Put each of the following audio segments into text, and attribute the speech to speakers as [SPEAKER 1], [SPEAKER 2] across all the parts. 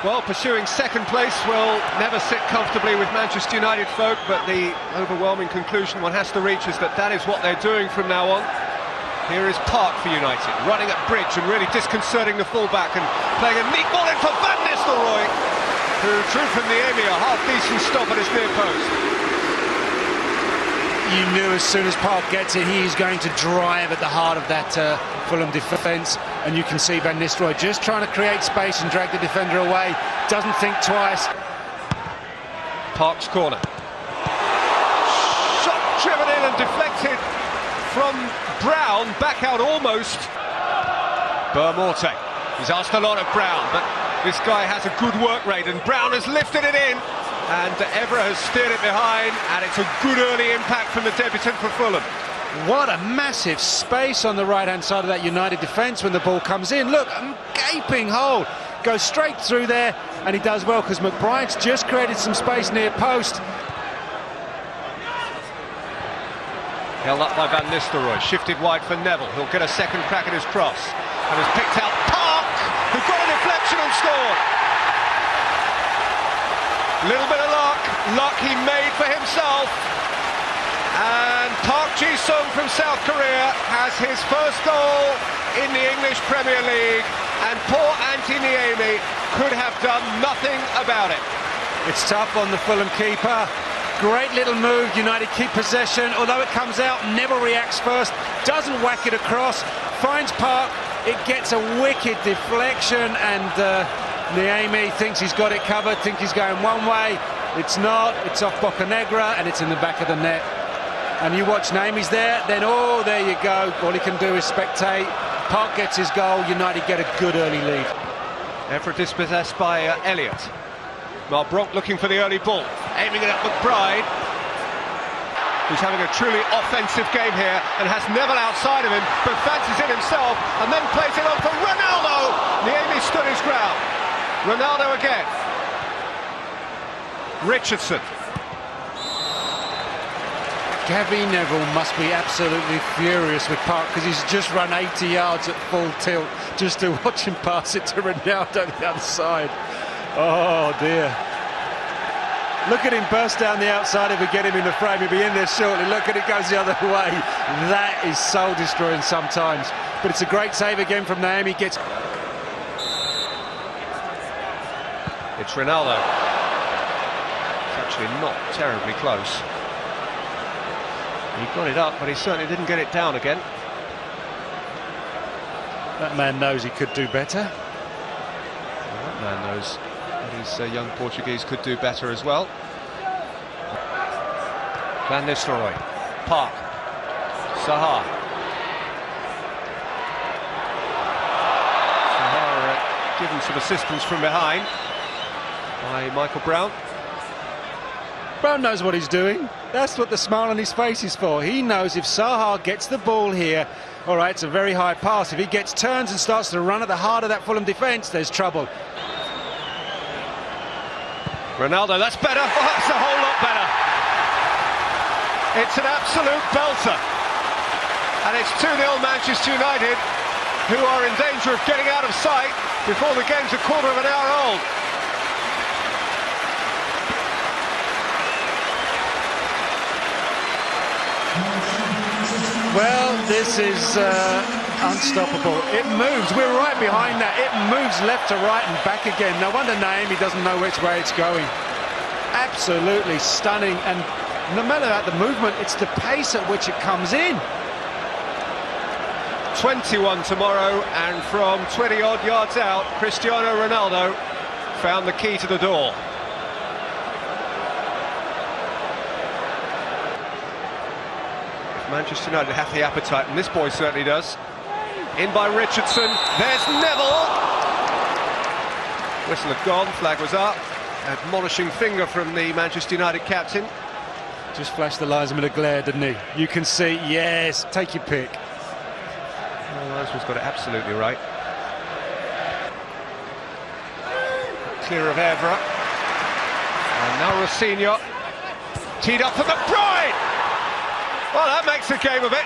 [SPEAKER 1] Well, pursuing second place will never sit comfortably with Manchester United folk, but the overwhelming conclusion one has to reach is that that is what they're doing from now on. Here is Park for United, running at bridge and really disconcerting the fullback and playing a neat ball in for Van Nistelrooy, who drew from the Amy a half-decent stop at his near post.
[SPEAKER 2] You knew as soon as Park gets it, he's going to drive at the heart of that Fulham defence, and you can see Van Nistelrooy just trying to create space and drag the defender away, doesn't think twice.
[SPEAKER 1] Park's corner. Shot driven in and deflected from Brown, back out almost. Bermorte, he's asked a lot of Brown, but this guy has a good work rate, and Brown has lifted it in, and Evra has steered it behind, and it's a good early impact from the debutant for Fulham.
[SPEAKER 2] What a massive space on the right-hand side of that United defence when the ball comes in. Look, a gaping hole. Goes straight through there, and he does well because McBride's just created some space near post.
[SPEAKER 1] Held up by Van Nistelrooy, shifted wide for Neville, who'll get a second crack at his cross, and has picked out Park, who got a deflection and scored. Little bit of luck he made for himself, and Park Ji-sung from South Korea has his first goal in the English Premier League, and poor Antti Niemi could have done nothing about it.
[SPEAKER 2] It's tough on the Fulham keeper. Great little move, United keep possession, although it comes out, Neville reacts first, doesn't whack it across, finds Park, it gets a wicked deflection, and Niemi thinks he's got it covered, thinks he's going one way, it's not, it's off Bocanegra, and it's in the back of the net. And you watch Niemi's there, then oh, there you go, all he can do is spectate. Park gets his goal, United get a good early lead.
[SPEAKER 1] Evra dispossessed by Elliott. Bronk looking for the early ball, aiming it at McBride, who's having a truly offensive game here and has Neville outside of him, but fancies it himself and then plays it on for Ronaldo. Niemi stood his ground. Ronaldo again. Richardson.
[SPEAKER 2] Gary Neville must be absolutely furious with Park because he's just run 80 yards at full tilt just to watch him pass it to Ronaldo the other side. Oh dear. Look at him burst down the outside. If we get him in the frame, he'll be in there shortly. Look at it, goes the other way. That is soul destroying sometimes. But it's a great save again from Niemi. Gets.
[SPEAKER 1] It's Ronaldo. It's actually not terribly close. He got it up, but he certainly didn't get it down again.
[SPEAKER 2] That man knows he could do better.
[SPEAKER 1] Well, that man knows that his young Portuguese could do better as well. Van Nistelrooy, Park, Sahar. Sahar given some assistance from behind by Michael Brown.
[SPEAKER 2] Brown knows what he's doing. That's what the smile on his face is for. He knows if Sahar gets the ball here, all right, it's a very high pass. If he gets turns and starts to run at the heart of that Fulham defence, there's trouble.
[SPEAKER 1] Ronaldo, that's better. Oh, that's a whole lot better. It's an absolute belter. And it's 2-0 Manchester United, who are in danger of getting out of sight before the game's a quarter of an hour old.
[SPEAKER 2] Well, this is unstoppable. It moves. We're right behind that. It moves left to right and back again. No wonder Niemi doesn't know which way it's going. Absolutely stunning. And no matter the movement, it's the pace at which it comes in.
[SPEAKER 1] 21 tomorrow, and from 20-odd yards out, Cristiano Ronaldo found the key to the door. Manchester United have the appetite, and this boy certainly does. In by Richardson, there's Neville. Whistle had gone, flag was up. Admonishing finger from the Manchester United captain.
[SPEAKER 2] Just flashed the linesman a glare, didn't he? You can see, yes, take your pick.
[SPEAKER 1] Well, linesman's got it absolutely right. Clear of Evra. And now Rosinho. Teed up for McBride. Well, that makes a game of it.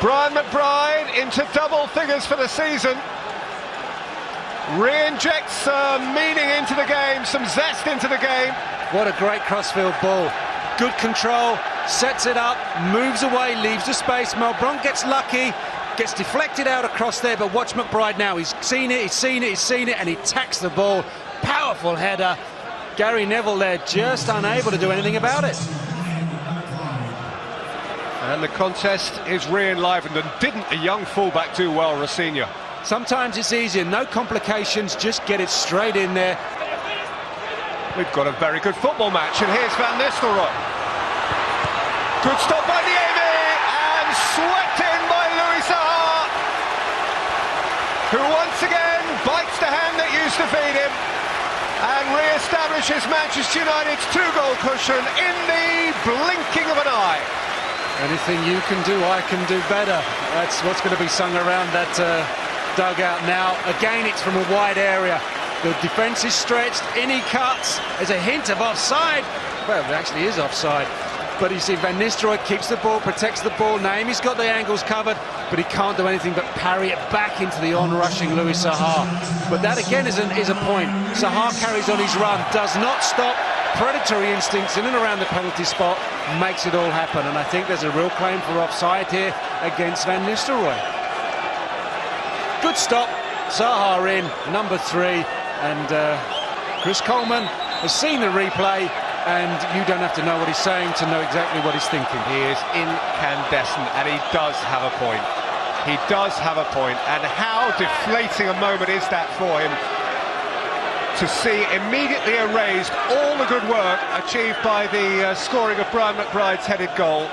[SPEAKER 1] Brian McBride into double figures for the season. Re-injects some meaning into the game, some zest into the game.
[SPEAKER 2] What a great crossfield ball. Good control, sets it up, moves away, leaves the space. Malbranc gets lucky, gets deflected out across there, but watch McBride now. He's seen it, and he tacks the ball. Powerful header. Gary Neville there just unable to do anything about it.
[SPEAKER 1] And the contest is re-enlivened, and didn't a young fullback do well, Rosinha?
[SPEAKER 2] Sometimes it's easier, no complications, just get it straight in there.
[SPEAKER 1] We've got a very good football match, and here's Van Nistelrooy. Good stop by Niemi, and swept in by Louis Saha, who once again bites the hand that used to feed him and re-establishes Manchester United's two-goal cushion in the blinking of an eye.
[SPEAKER 2] Anything you can do, I can do better. That's what's going to be sung around that dugout now. Again, it's from a wide area. The defence is stretched, in he cuts. There's a hint of offside. Well, it actually is offside. But you see, Van Nistelrooy keeps the ball, protects the ball. Naimi's got the angles covered, but he can't do anything but parry it back into the on-rushing Louis Saha. But that, again, is a point. Saha carries on his run, does not stop. Predatory instincts in and around the penalty spot, makes it all happen. And I think there's a real claim for offside here against Van Nistelrooy. Good stop. Saha in, number 3. And Chris Coleman has seen the replay, and you don't have to know what he's saying to know exactly what he's thinking.
[SPEAKER 1] He is incandescent, and he does have a point. He does have a point, and how deflating a moment is that for him to see immediately erased all the good work achieved by the scoring of Brian McBride's headed goal.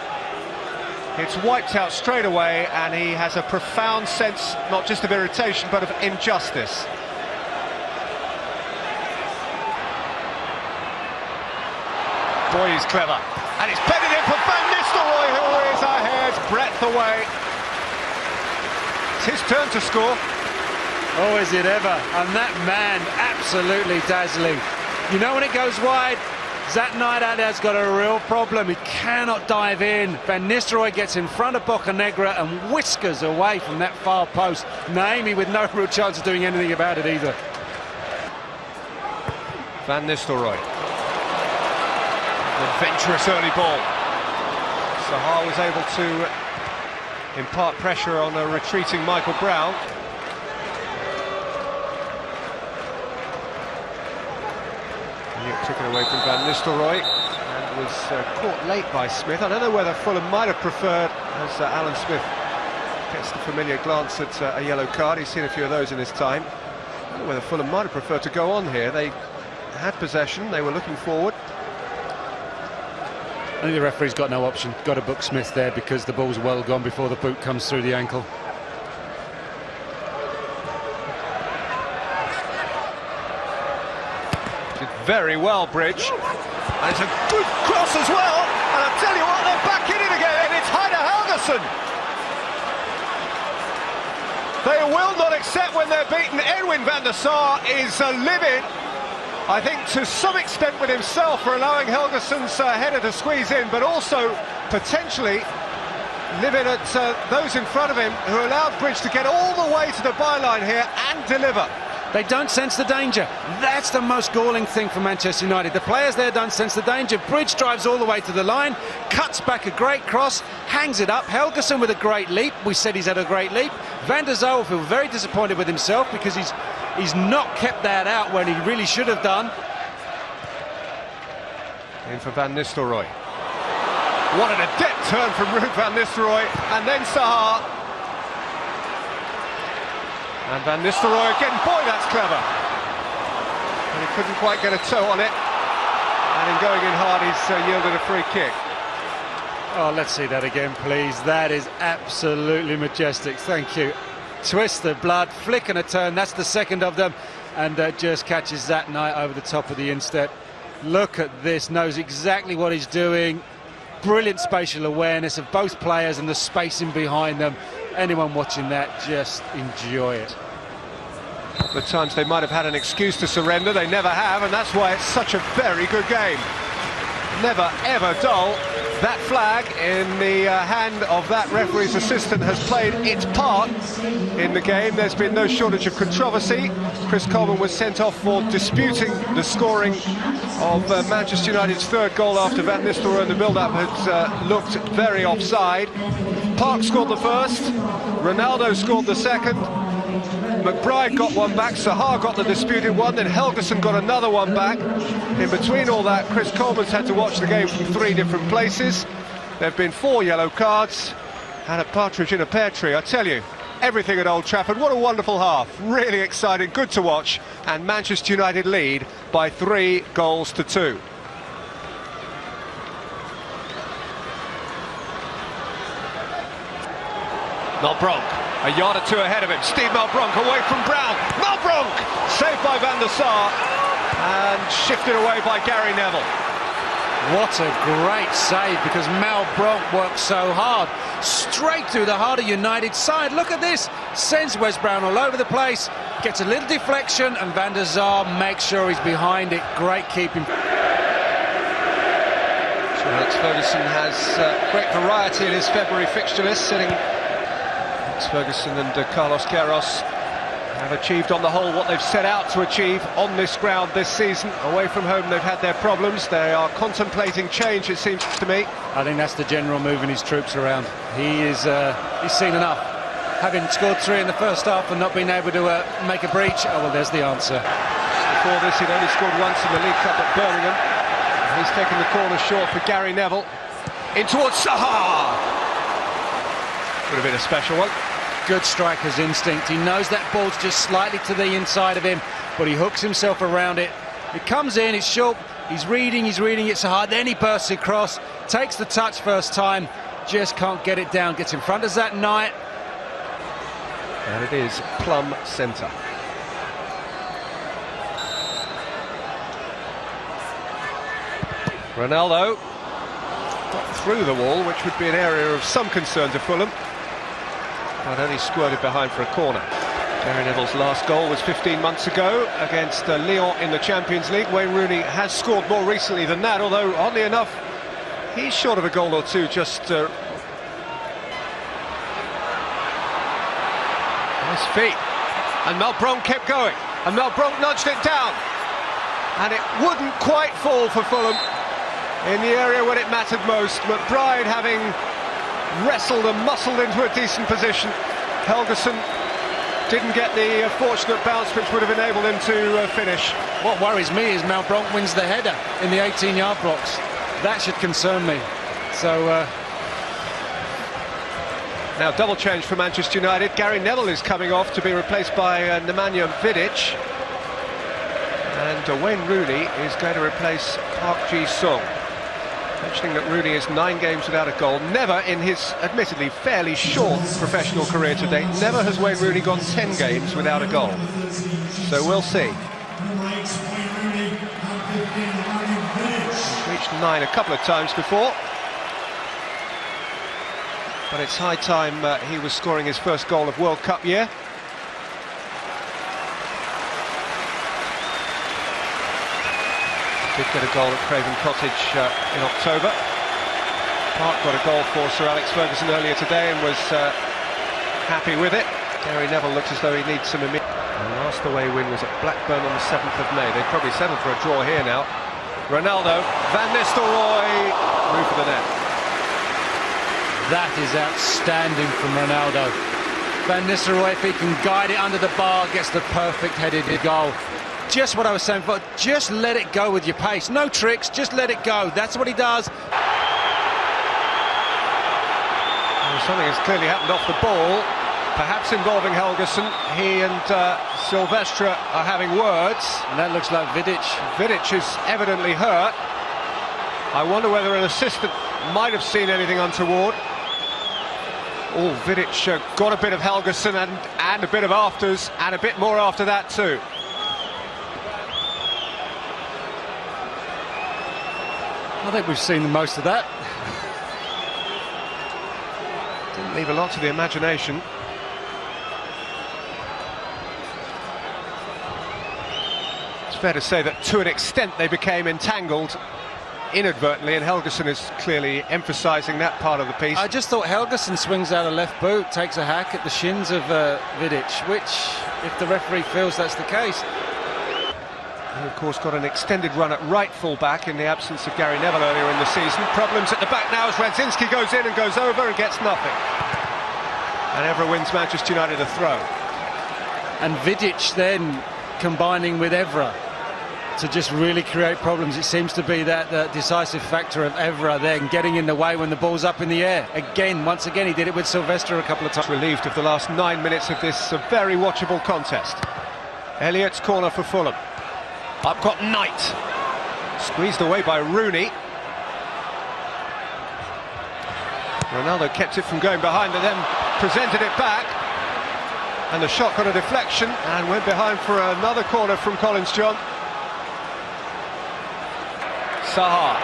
[SPEAKER 1] It's wiped out straight away, and he has a profound sense, not just of irritation, but of injustice. Boy, he's clever. And it's bedded in for Van Nistelrooy, who is a hair's breadth away. It's his turn to score.
[SPEAKER 2] Oh, is it ever? And that man, absolutely dazzling. You know, when it goes wide, Zat Naidada's got a real problem. He cannot dive in. Van Nistelrooy gets in front of Bocanegra and whiskers away from that far post. Naimi with no real chance of doing anything about it either.
[SPEAKER 1] Van Nistelrooy. Adventurous early ball. Saha was able to impart pressure on a retreating Michael Brown. And it took it away from Van Nistelrooy and was caught late by Smith. I don't know whether Fulham might have preferred, as Alan Smith gets the familiar glance at a yellow card. He's seen a few of those in his time. I don't know whether Fulham might have preferred to go on here. They had possession, they were looking forward.
[SPEAKER 2] I think the referee's got no option. Got to book Smith there because the ball's well gone before the boot comes through the ankle.
[SPEAKER 1] Did very well, Bridge. And it's a good cross as well. And I'll tell you what, they're back in it again. It's Heine Helguson. They will not accept when they're beaten. Edwin van der Sar is livid, I think, to some extent with himself for allowing Helguson's header to squeeze in, but also potentially livid at those in front of him who allowed Bridge to get all the way to the byline here and deliver.
[SPEAKER 2] They don't sense the danger. That's the most galling thing for Manchester United. The players there don't sense the danger. Bridge drives all the way to the line, cuts back a great cross, hangs it up. Helguson with a great leap. We said he's had a great leap. Van der Sar will feel very disappointed with himself because he's not kept that out when he really should have done.
[SPEAKER 1] In for Van Nistelrooy. What an adept turn from Ruud van Nistelrooy, and then Saha. And Van Nistelrooy again, boy, that's clever. And he couldn't quite get a toe on it. And in going in hard, he's yielded a free kick.
[SPEAKER 2] Oh, let's see that again, please. That is absolutely majestic. Thank you. Twist the blood, flick and a turn. That's the second of them. And just catches that night over the top of the instep. Look at this. Knows exactly what he's doing. Brilliant spatial awareness of both players and the spacing behind them. Anyone watching that, just enjoy it.
[SPEAKER 1] A couple of times they might have had an excuse to surrender. They never have, and that's why it's such a very good game. Never, ever dull. That flag in the hand of that referee's assistant has played its part in the game. There's been no shortage of controversy. Chris Coleman was sent off for disputing the scoring of Manchester United's third goal after Van Nistelrooy in the build-up had looked very offside. Park scored the first, Ronaldo scored the second, McBride got one back, Sahar got the disputed one, then Helguson got another one back. In between all that, Chris Coleman's had to watch the game from 3 different places. There have been 4 yellow cards and a partridge in a pear tree. I tell you, everything at Old Trafford. What a wonderful half. Really exciting, good to watch. And Manchester United lead by 3 goals to 2. Malbronk, a yard or 2 ahead of him. Steve Malbronk away from Brown. Malbronk saved by Van der Sar and shifted away by Gary Neville.
[SPEAKER 2] What a great save, because Malbronk worked so hard. Straight through the heart of United's side. Look at this. Sends Wes Brown all over the place. Gets a little deflection and Van der Sar makes sure he's behind it. Great keeping.
[SPEAKER 1] So Alex Ferguson has great variety in his February fixture list, sitting Ferguson and Carlos Queiroz have achieved on the whole what they've set out to achieve on this ground this season. Away from home they've had their problems. They are contemplating change, it seems to me.
[SPEAKER 2] I think that's the general moving his troops around. He's seen enough. Having scored 3 in the first half and not being able to make a breach, oh well, there's the answer.
[SPEAKER 1] Before this he'd only scored once in the League Cup at Birmingham. He's taken the corner short for Gary Neville. In towards Sahar. Would have been a special one.
[SPEAKER 2] Good striker's instinct. He knows that ball's just slightly to the inside of him, but he hooks himself around it. It comes in, it's short, he's reading it's hard, then he bursts across, takes the touch first time, just can't get it down, gets in front of that Knight.
[SPEAKER 1] And it is plumb centre. Ronaldo got through the wall, which would be an area of some concern to Fulham, but only squirted behind for a corner. Gary Neville's last goal was 15 months ago against Lyon in the Champions League. Wayne Rooney has scored more recently than that, although oddly enough he's short of a goal or 2 just nice feet, and Malbronk kept going, and Malbronk nudged it down, and it wouldn't quite fall for Fulham in the area when it mattered most. McBride having wrestled and muscled into a decent position. Helguson didn't get the fortunate bounce which would have enabled him to finish.
[SPEAKER 2] What worries me is Malbronk wins the header in the 18-yard box. That should concern me. So
[SPEAKER 1] now double change for Manchester United. Gary Neville is coming off to be replaced by Nemanja Vidic, and Wayne Rooney is going to replace Park Ji-sung. Mentioning that Rooney is 9 games without a goal. Never in his admittedly fairly short professional career to date, never has Wayne Rooney gone 10 games without a goal. So we'll see. He's reached 9 a couple of times before, but it's high time he was scoring his first goal of World Cup year. Did get a goal at Craven Cottage in October. Park got a goal for Sir Alex Ferguson earlier today and was happy with it. Gary Neville looks as though he needs some immediate. The last away win was at Blackburn on the 7th of May. They'd probably settled for a draw here now. Ronaldo, Van Nistelrooy, through for the net.
[SPEAKER 2] that is outstanding from Ronaldo. Van Nistelrooy, if he can guide it under the bar, gets the perfect headed goal. Just what I was saying, but just let it go with your pace. No tricks, just let it go. That's what he does.
[SPEAKER 1] Well, something has clearly happened off the ball, perhaps involving Helguson. He and Silvestre are having words.
[SPEAKER 2] And that looks like Vidic.
[SPEAKER 1] Vidic is evidently hurt. I wonder whether an assistant might have seen anything untoward. Oh, Vidic got a bit of Helguson and a bit of afters, and a bit more after that too.
[SPEAKER 2] I think we've seen the most of that.
[SPEAKER 1] Didn't leave a lot to the imagination. It's fair to say that to an extent they became entangled inadvertently, and Helguson is clearly emphasising that part of the piece.
[SPEAKER 2] I just thought Helguson swings out a left boot, takes a hack at the shins of Vidic, which, if the referee feels that's the case.
[SPEAKER 1] He, of course, got an extended run at right full-back in the absence of Gary Neville earlier in the season. Problems at the back now as Radzinski goes in and goes over and gets nothing. And Evra wins Manchester United a throw.
[SPEAKER 2] And Vidic then combining with Evra to just really create problems. It seems to be that decisive factor of Evra then getting in the way when the ball's up in the air. Once again, he did it with Sylvester a couple of times.
[SPEAKER 1] Relieved of the last 9 minutes of this very watchable contest. Elliott's corner for Fulham. Up got Knight. Squeezed away by Rooney. Ronaldo kept it from going behind and then presented it back. And the shot got a deflection and went behind for another corner from Collins John. Sahar.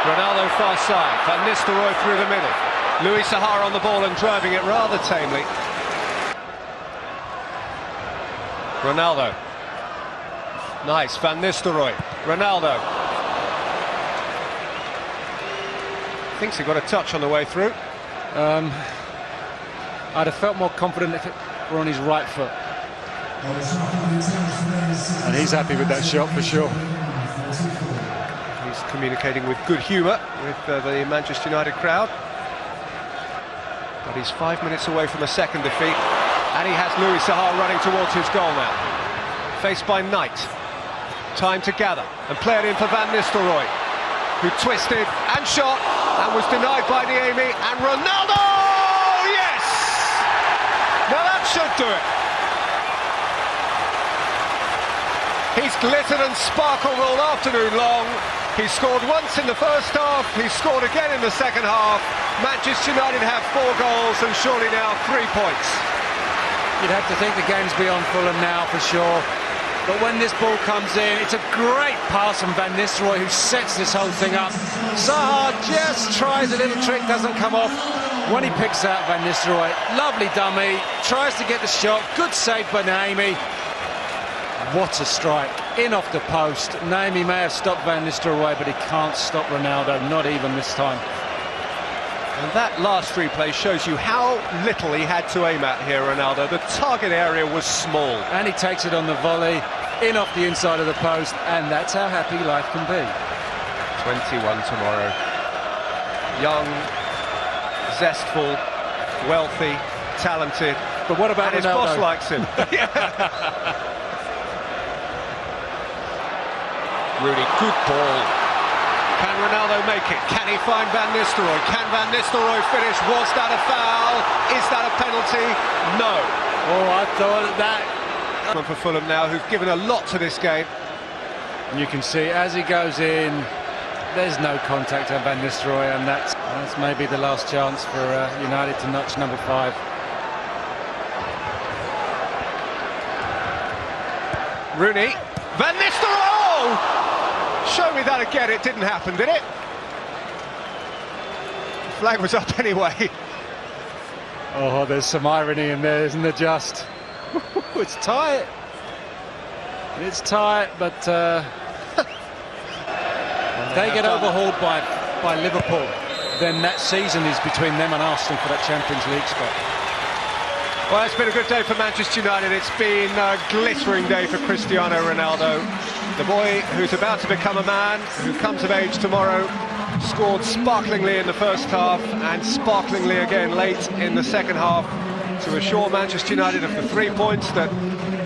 [SPEAKER 1] Ronaldo far side. Van Nistelrooy through the middle. Louis Sahar on the ball and driving it rather tamely. Ronaldo. Nice, Van Nistelrooy. Ronaldo. Thinks he got a touch on the way through.
[SPEAKER 2] I'd have felt more confident if it were on his right foot. And he's happy with that shot for sure.
[SPEAKER 1] He's communicating with good humour with the Manchester United crowd. But he's 5 minutes away from a second defeat. And he has Louis Sahar running towards his goal now. Faced by Knight. Time to gather and play it in for Van Nistelrooy, who twisted and shot and was denied by Niemi, and Ronaldo! Yes! Now that should do it. He's glittered and sparkled all afternoon long. He scored once in the first half, he scored again in the second half. Manchester United have 4 goals and surely now 3 points.
[SPEAKER 2] You'd have to think the game's beyond Fulham now for sure. But when this ball comes in, it's a great pass from Van Nistelrooy, who sets this whole thing up. Zaha just tries a little trick, doesn't come off. When he picks out Van Nistelrooy, lovely dummy, tries to get the shot, good save by Niemi. What a strike, in off the post. Niemi may have stopped Van Nistelrooy, but he can't stop Ronaldo, not even this time.
[SPEAKER 1] And that last replay shows you how little he had to aim at here, Ronaldo. The target area was small.
[SPEAKER 2] And he takes it on the volley, in off the inside of the post, and that's how happy life can be.
[SPEAKER 1] 21 tomorrow. Young, zestful, wealthy, talented.
[SPEAKER 2] But what about
[SPEAKER 1] and
[SPEAKER 2] Ronaldo?
[SPEAKER 1] his boss likes him. Rooney, good ball. Can Ronaldo make it? Can he find Van Nistelrooy? Can Van Nistelrooy finish? Was that a foul? Is that a penalty? No.
[SPEAKER 2] Oh, I thought that.
[SPEAKER 1] For Fulham now, who've given a lot to this game.
[SPEAKER 2] And you can see as he goes in, there's no contact on Van Nistelrooy, and that's maybe the last chance for United to notch number 5.
[SPEAKER 1] Rooney. Van Nistelrooy! Oh! Show me that again. It didn't happen, did it? The flag was up anyway.
[SPEAKER 2] Oh, there's some irony in there, isn't there, just? It's tight. It's tight, but they get overhauled by Liverpool, then that season is between them and Arsenal for that Champions League spot.
[SPEAKER 1] Well, it's been a good day for Manchester United. It's been a glittering day for Cristiano Ronaldo. The boy who's about to become a man, who comes of age tomorrow, scored sparklingly in the first half and sparklingly again late in the second half to assure Manchester United of the 3 points that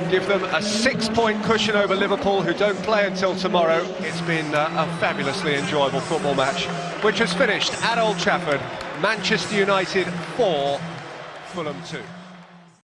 [SPEAKER 1] give them a 6-point cushion over Liverpool, who don't play until tomorrow. It's been a fabulously enjoyable football match, which has finished at Old Trafford. Manchester United 4, Fulham 2.